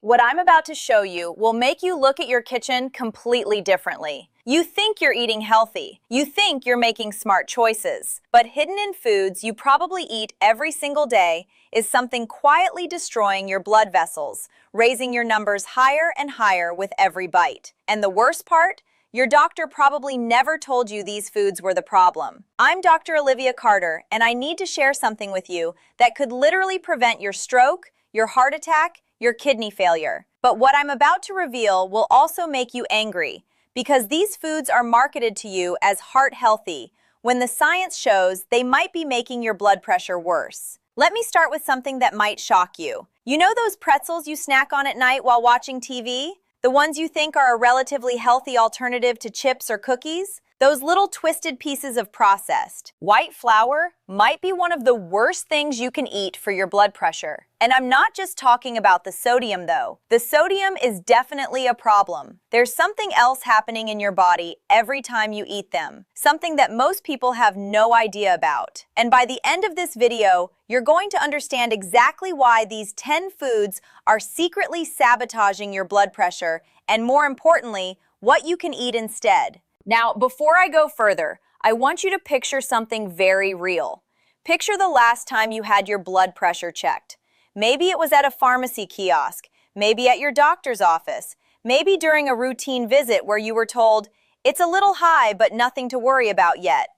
What I'm about to show you will make you look at your kitchen completely differently. You think you're eating healthy. You think you're making smart choices. But hidden in foods you probably eat every single day is something quietly destroying your blood vessels, raising your numbers higher and higher with every bite. And the worst part? Your doctor probably never told you these foods were the problem. I'm Dr. Olivia Carter, and I need to share something with you that could literally prevent your stroke, your heart attack, your kidney failure. But what I'm about to reveal will also make you angry, because these foods are marketed to you as heart healthy, when the science shows they might be making your blood pressure worse. Let me start with something that might shock you. You know those pretzels you snack on at night while watching TV? The ones you think are a relatively healthy alternative to chips or cookies? Those little twisted pieces of processed white flour might be one of the worst things you can eat for your blood pressure. And I'm not just talking about the sodium though. The sodium is definitely a problem. There's something else happening in your body every time you eat them, something that most people have no idea about. And by the end of this video, you're going to understand exactly why these 10 foods are secretly sabotaging your blood pressure, and more importantly, what you can eat instead. Now, before I go further, I want you to picture something very real. Picture the last time you had your blood pressure checked. Maybe it was at a pharmacy kiosk, maybe at your doctor's office, maybe during a routine visit where you were told, "It's a little high, but nothing to worry about yet."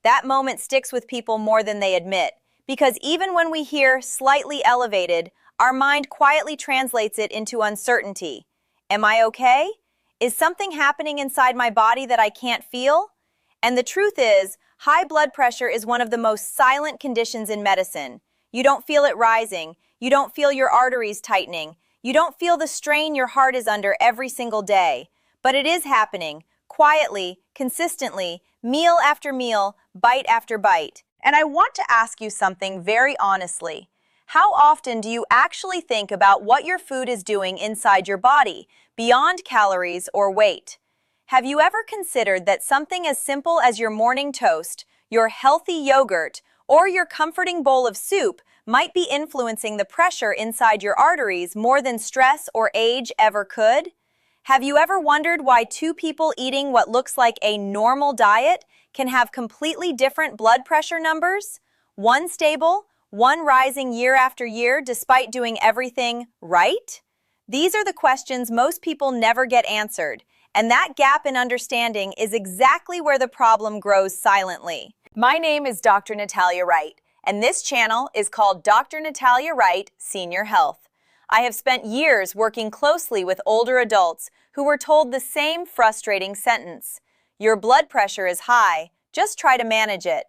That moment sticks with people more than they admit, because even when we hear slightly elevated, our mind quietly translates it into uncertainty. Am I okay? Is something happening inside my body that I can't feel? And the truth is, high blood pressure is one of the most silent conditions in medicine. You don't feel it rising. You don't feel your arteries tightening. You don't feel the strain your heart is under every single day. But it is happening, quietly, consistently, meal after meal, bite after bite. And I want to ask you something very honestly. How often do you actually think about what your food is doing inside your body, beyond calories or weight? Have you ever considered that something as simple as your morning toast, your healthy yogurt, or your comforting bowl of soup might be influencing the pressure inside your arteries more than stress or age ever could? Have you ever wondered why two people eating what looks like a normal diet can have completely different blood pressure numbers? One stable, one rising year after year despite doing everything right? These are the questions most people never get answered, and that gap in understanding is exactly where the problem grows silently. My name is Dr. Natalia Wright, and this channel is called Dr. Natalia Wright Senior Health. I have spent years working closely with older adults who were told the same frustrating sentence: "Your blood pressure is high, just try to manage it."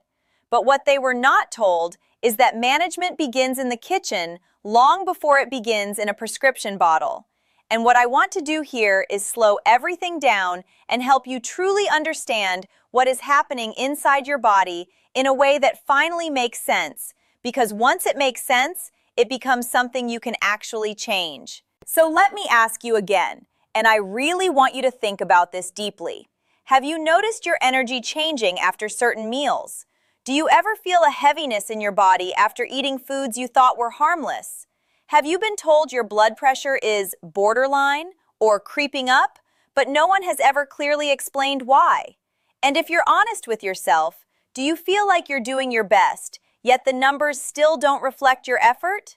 But what they were not told is that management begins in the kitchen long before it begins in a prescription bottle. And what I want to do here is slow everything down and help you truly understand what is happening inside your body in a way that finally makes sense, because once it makes sense, it becomes something you can actually change. So let me ask you again, and I really want you to think about this deeply. Have you noticed your energy changing after certain meals? Do you ever feel a heaviness in your body after eating foods you thought were harmless? Have you been told your blood pressure is borderline or creeping up, but no one has ever clearly explained why? And if you're honest with yourself, do you feel like you're doing your best, yet the numbers still don't reflect your effort?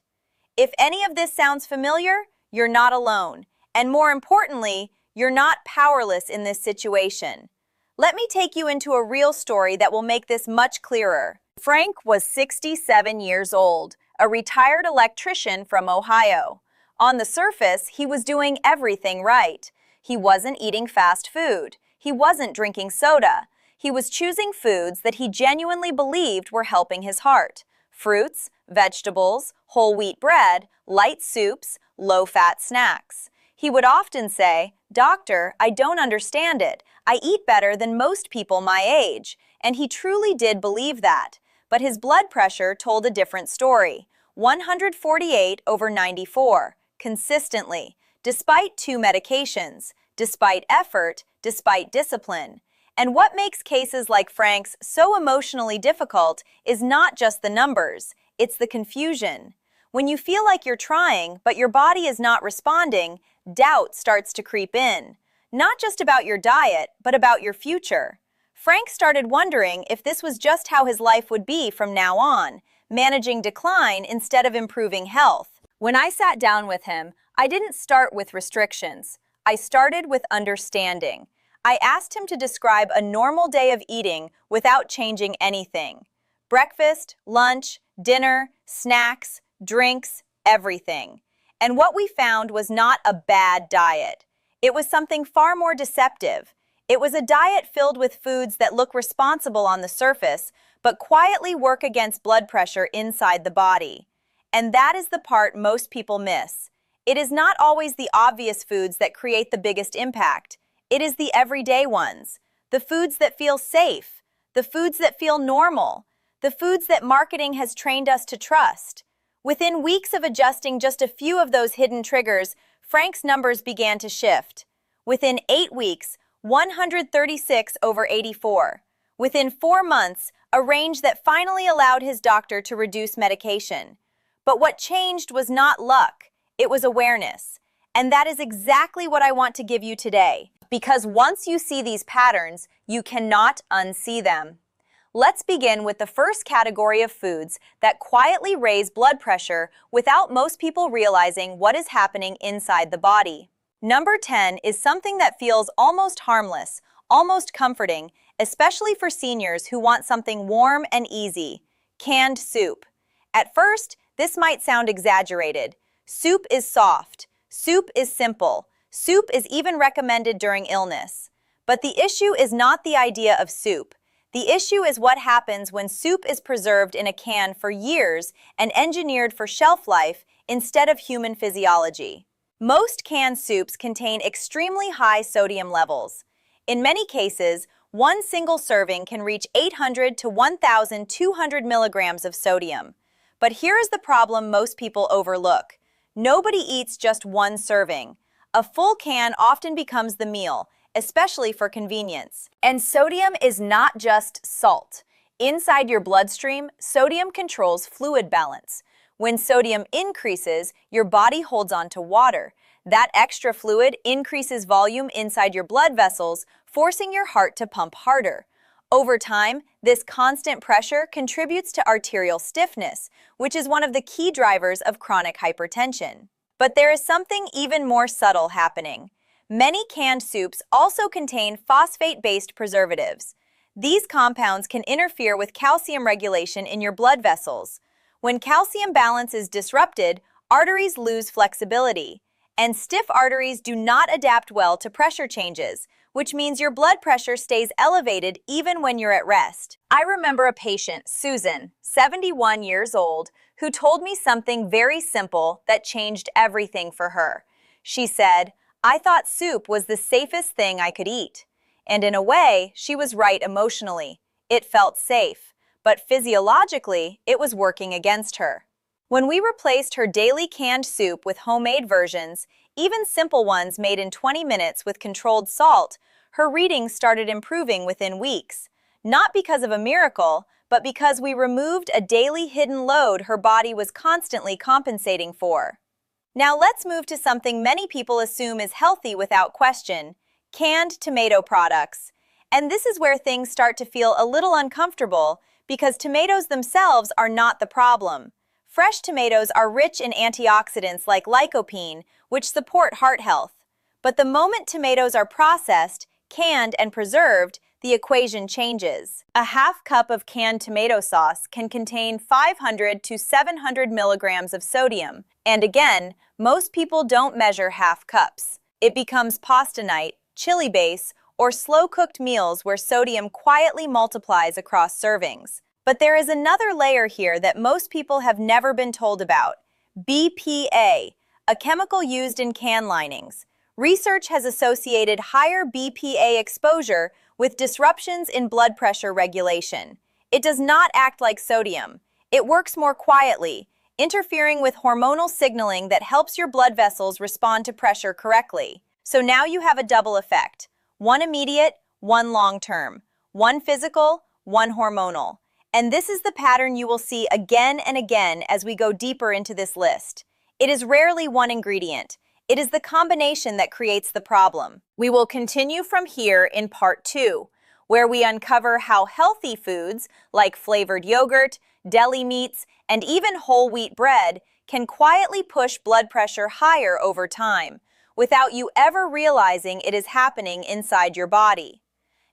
If any of this sounds familiar, you're not alone. And more importantly, you're not powerless in this situation. Let me take you into a real story that will make this much clearer. Frank was 67 years old, a retired electrician from Ohio. On the surface, he was doing everything right. He wasn't eating fast food. He wasn't drinking soda. He was choosing foods that he genuinely believed were helping his heart: fruits, vegetables, whole wheat bread, light soups, low-fat snacks. He would often say, "Doctor, I don't understand it. I eat better than most people my age." And he truly did believe that. But his blood pressure told a different story: 148/94, consistently, despite 2 medications, despite effort, despite discipline. And what makes cases like Frank's so emotionally difficult is not just the numbers, it's the confusion. When you feel like you're trying, but your body is not responding, doubt starts to creep in. Not just about your diet, but about your future. Frank started wondering if this was just how his life would be from now on, managing decline instead of improving health. When I sat down with him, I didn't start with restrictions. I started with understanding. I asked him to describe a normal day of eating without changing anything. Breakfast, lunch, dinner, snacks, drinks, everything. And what we found was not a bad diet. It was something far more deceptive. It was a diet filled with foods that look responsible on the surface, but quietly work against blood pressure inside the body. And that is the part most people miss. It is not always the obvious foods that create the biggest impact. It is the everyday ones, the foods that feel safe, the foods that feel normal, the foods that marketing has trained us to trust. Within weeks of adjusting just a few of those hidden triggers, Frank's numbers began to shift. Within 8 weeks, 136 over 84. Within 4 months, a range that finally allowed his doctor to reduce medication. But what changed was not luck, it was awareness. And that is exactly what I want to give you today. Because once you see these patterns, you cannot unsee them. Let's begin with the first category of foods that quietly raise blood pressure without most people realizing what is happening inside the body. Number 10 is something that feels almost harmless, almost comforting, especially for seniors who want something warm and easy: canned soup. At first, this might sound exaggerated. Soup is soft. Soup is simple. Soup is even recommended during illness. But the issue is not the idea of soup. The issue is what happens when soup is preserved in a can for years and engineered for shelf life instead of human physiology. Most canned soups contain extremely high sodium levels. In many cases, one single serving can reach 800 to 1,200 milligrams of sodium. But here is the problem most people overlook. Nobody eats just one serving. A full can often becomes the meal, especially for convenience. And sodium is not just salt. Inside your bloodstream, sodium controls fluid balance. When sodium increases, your body holds on to water. That extra fluid increases volume inside your blood vessels, forcing your heart to pump harder. Over time, this constant pressure contributes to arterial stiffness, which is one of the key drivers of chronic hypertension. But there is something even more subtle happening. Many canned soups also contain phosphate-based preservatives. These compounds can interfere with calcium regulation in your blood vessels. When calcium balance is disrupted, arteries lose flexibility. And stiff arteries do not adapt well to pressure changes, which means your blood pressure stays elevated even when you're at rest. I remember a patient, Susan, 71 years old, who told me something very simple that changed everything for her. She said, "I thought soup was the safest thing I could eat." And in a way, she was right emotionally. It felt safe, but physiologically, it was working against her. When we replaced her daily canned soup with homemade versions, even simple ones made in 20 minutes with controlled salt, her readings started improving within weeks. Not because of a miracle, but because we removed a daily hidden load her body was constantly compensating for. Now let's move to something many people assume is healthy without question: canned tomato products. And this is where things start to feel a little uncomfortable, because tomatoes themselves are not the problem. Fresh tomatoes are rich in antioxidants like lycopene, which support heart health. But the moment tomatoes are processed, canned, and preserved, the equation changes. A half cup of canned tomato sauce can contain 500 to 700 milligrams of sodium. And again, most people don't measure half cups. It becomes pasta night, chili base, or slow-cooked meals where sodium quietly multiplies across servings. But there is another layer here that most people have never been told about: BPA, a chemical used in can linings. Research has associated higher BPA exposure with disruptions in blood pressure regulation. It does not act like sodium. It works more quietly, interfering with hormonal signaling that helps your blood vessels respond to pressure correctly. So now you have a double effect: one immediate, one long-term, one physical, one hormonal. And this is the pattern you will see again and again as we go deeper into this list. It is rarely one ingredient. It is the combination that creates the problem. We will continue from here in part 2, where we uncover how healthy foods like flavored yogurt, deli meats, and even whole wheat bread can quietly push blood pressure higher over time, without you ever realizing it is happening inside your body.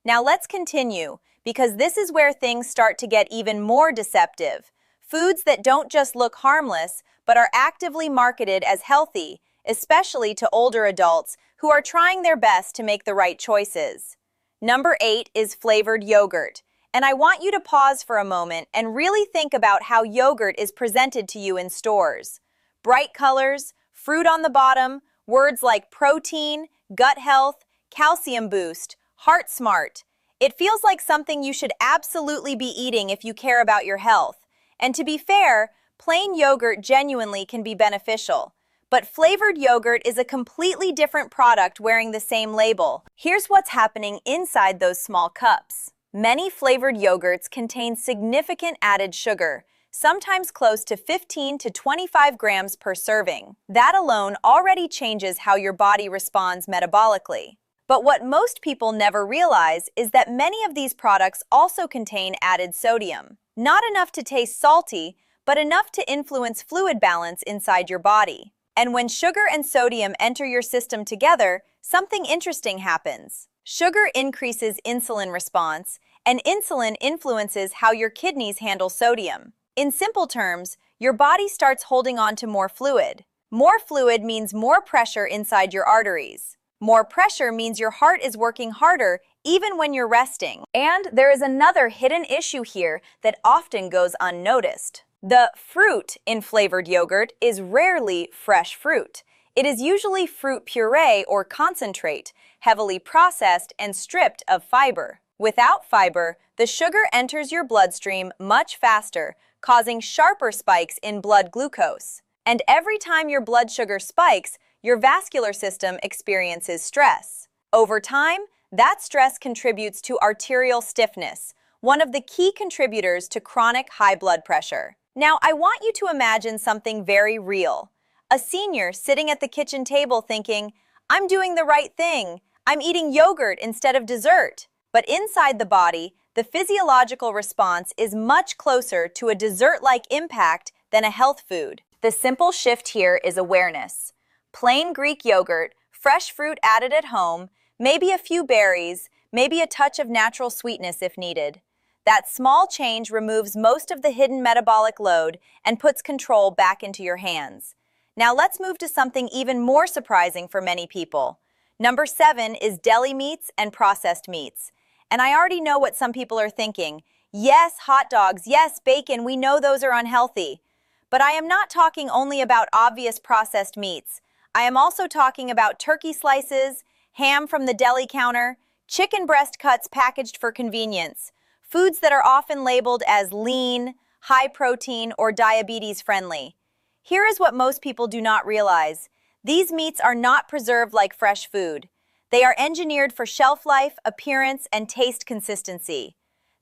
Now let's continue, because this is where things start to get even more deceptive. Foods that don't just look harmless, but are actively marketed as healthy, especially to older adults who are trying their best to make the right choices. Number 8 is flavored yogurt. And I want you to pause for a moment and really think about how yogurt is presented to you in stores. Bright colors, fruit on the bottom, words like protein, gut health, calcium boost, heart smart. It feels like something you should absolutely be eating if you care about your health. And to be fair, plain yogurt genuinely can be beneficial. But flavored yogurt is a completely different product wearing the same label. Here's what's happening inside those small cups. Many flavored yogurts contain significant added sugar, sometimes close to 15 to 25 grams per serving. That alone already changes how your body responds metabolically. But what most people never realize is that many of these products also contain added sodium. Not enough to taste salty, but enough to influence fluid balance inside your body. And when sugar and sodium enter your system together, something interesting happens. Sugar increases insulin response, and insulin influences how your kidneys handle sodium. In simple terms, your body starts holding on to more fluid. More fluid means more pressure inside your arteries. More pressure means your heart is working harder even when you're resting. And there is another hidden issue here that often goes unnoticed. The fruit in flavored yogurt is rarely fresh fruit. It is usually fruit puree or concentrate, heavily processed and stripped of fiber. Without fiber, the sugar enters your bloodstream much faster, causing sharper spikes in blood glucose. And every time your blood sugar spikes, your vascular system experiences stress. Over time, that stress contributes to arterial stiffness, one of the key contributors to chronic high blood pressure. Now, I want you to imagine something very real. A senior sitting at the kitchen table thinking, "I'm doing the right thing. I'm eating yogurt instead of dessert." But inside the body, the physiological response is much closer to a dessert-like impact than a health food. The simple shift here is awareness. Plain Greek yogurt, fresh fruit added at home, maybe a few berries, maybe a touch of natural sweetness if needed. That small change removes most of the hidden metabolic load and puts control back into your hands. Now let's move to something even more surprising for many people. Number 7 is deli meats and processed meats. And I already know what some people are thinking. Yes, hot dogs, yes, bacon, we know those are unhealthy. But I am not talking only about obvious processed meats. I am also talking about turkey slices, ham from the deli counter, chicken breast cuts packaged for convenience, foods that are often labeled as lean, high protein, or diabetes friendly. Here is what most people do not realize. These meats are not preserved like fresh food. They are engineered for shelf life, appearance, and taste consistency.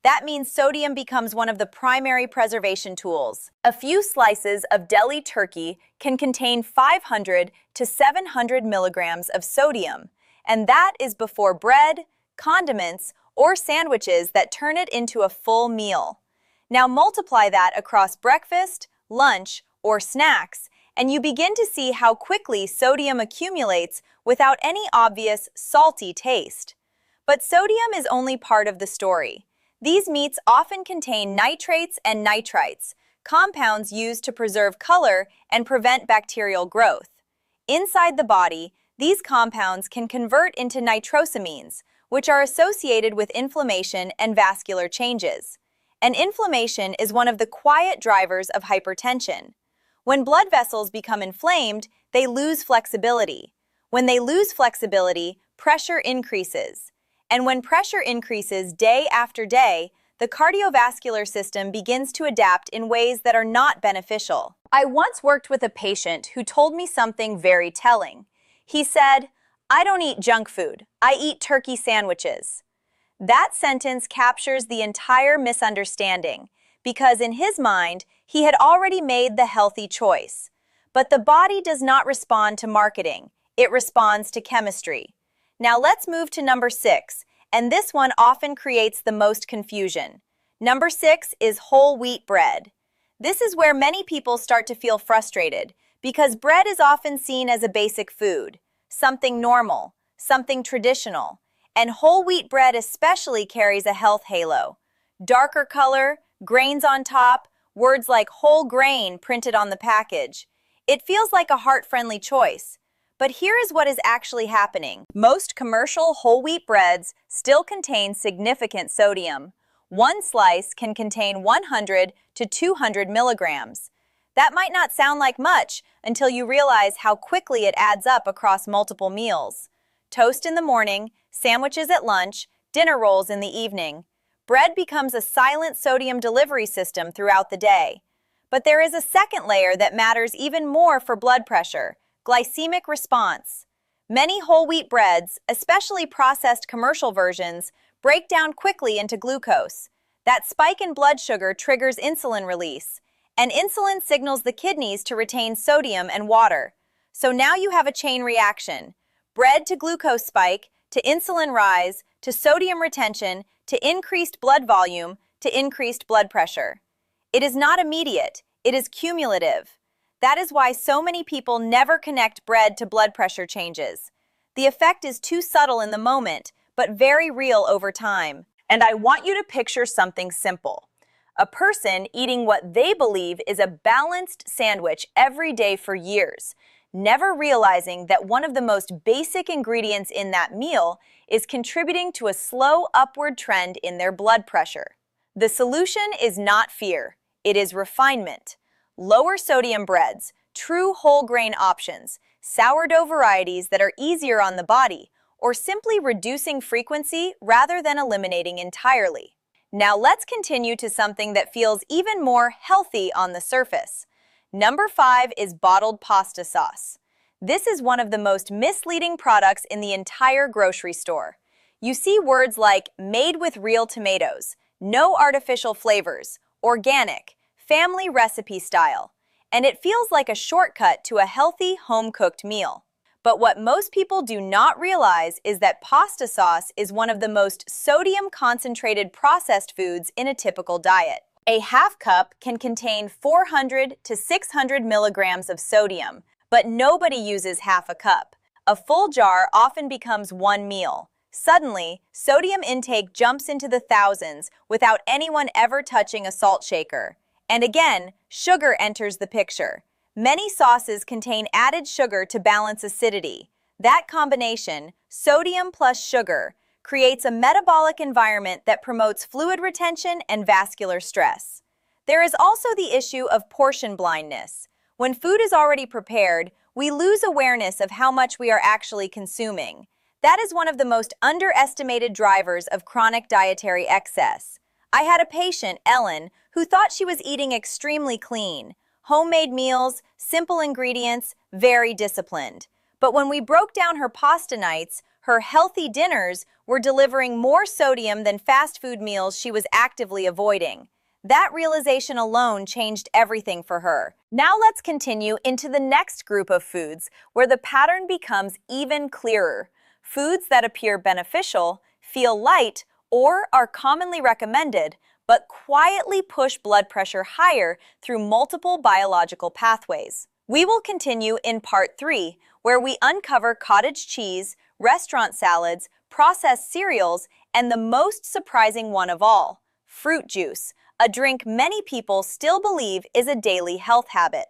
That means sodium becomes one of the primary preservation tools. A few slices of deli turkey can contain 500 to 700 milligrams of sodium, and that is before bread, condiments, or sandwiches that turn it into a full meal. Now multiply that across breakfast, lunch, or snacks, and you begin to see how quickly sodium accumulates without any obvious salty taste. But sodium is only part of the story. These meats often contain nitrates and nitrites, compounds used to preserve color and prevent bacterial growth. Inside the body, these compounds can convert into nitrosamines, which are associated with inflammation and vascular changes. And inflammation is one of the quiet drivers of hypertension. When blood vessels become inflamed, they lose flexibility. When they lose flexibility, pressure increases. And when pressure increases day after day, the cardiovascular system begins to adapt in ways that are not beneficial. I once worked with a patient who told me something very telling. He said, "I don't eat junk food. I eat turkey sandwiches." That sentence captures the entire misunderstanding. because in his mind, he had already made the healthy choice. But the body does not respond to marketing. It responds to chemistry. Now let's move to number 6, and this one often creates the most confusion. Number 6 is whole wheat bread. This is where many people start to feel frustrated because bread is often seen as a basic food, something normal, something traditional, and whole wheat bread especially carries a health halo. Darker color, grains on top, words like whole grain printed on the package. It feels like a heart-friendly choice. But here is what is actually happening. Most commercial whole wheat breads still contain significant sodium. One slice can contain 100 to 200 milligrams. That might not sound like much until you realize how quickly it adds up across multiple meals. Toast in the morning, sandwiches at lunch, dinner rolls in the evening. Bread becomes a silent sodium delivery system throughout the day. But there is a second layer that matters even more for blood pressure: glycemic response. Many whole wheat breads, especially processed commercial versions, break down quickly into glucose. That spike in blood sugar triggers insulin release, and insulin signals the kidneys to retain sodium and water. So now you have a chain reaction: bread to glucose spike, to insulin rise, to sodium retention, to increased blood volume, to increased blood pressure. It is not immediate, it is cumulative. That is why so many people never connect bread to blood pressure changes. The effect is too subtle in the moment, but very real over time. And I want you to picture something simple. A person eating what they believe is a balanced sandwich every day for years, never realizing that one of the most basic ingredients in that meal is contributing to a slow upward trend in their blood pressure. The solution is not fear, it is refinement. Lower sodium breads, true whole grain options, sourdough varieties that are easier on the body, or simply reducing frequency rather than eliminating entirely. Now let's continue to something that feels even more healthy on the surface. Number 5 is bottled pasta sauce. This is one of the most misleading products in the entire grocery store. You see words like made with real tomatoes, no artificial flavors, organic, family recipe style, and it feels like a shortcut to a healthy home-cooked meal. But what most people do not realize is that pasta sauce is one of the most sodium-concentrated processed foods in a typical diet. A half cup can contain 400 to 600 milligrams of sodium, but nobody uses half a cup. A full jar often becomes one meal. Suddenly, sodium intake jumps into the thousands without anyone ever touching a salt shaker. And again, sugar enters the picture. Many sauces contain added sugar to balance acidity. That combination, sodium plus sugar, creates a metabolic environment that promotes fluid retention and vascular stress. There is also the issue of portion blindness. When food is already prepared, we lose awareness of how much we are actually consuming. That is one of the most underestimated drivers of chronic dietary excess. I had a patient, Ellen, who thought she was eating extremely clean. Homemade meals, simple ingredients, very disciplined. But when we broke down her pasta nights, her healthy dinners were delivering more sodium than fast food meals she was actively avoiding. That realization alone changed everything for her. Now let's continue into the next group of foods where the pattern becomes even clearer. Foods that appear beneficial, feel light, or are commonly recommended, but quietly push blood pressure higher through multiple biological pathways. We will continue in part 3, where we uncover cottage cheese, restaurant salads, processed cereals, and the most surprising one of all, fruit juice, a drink many people still believe is a daily health habit.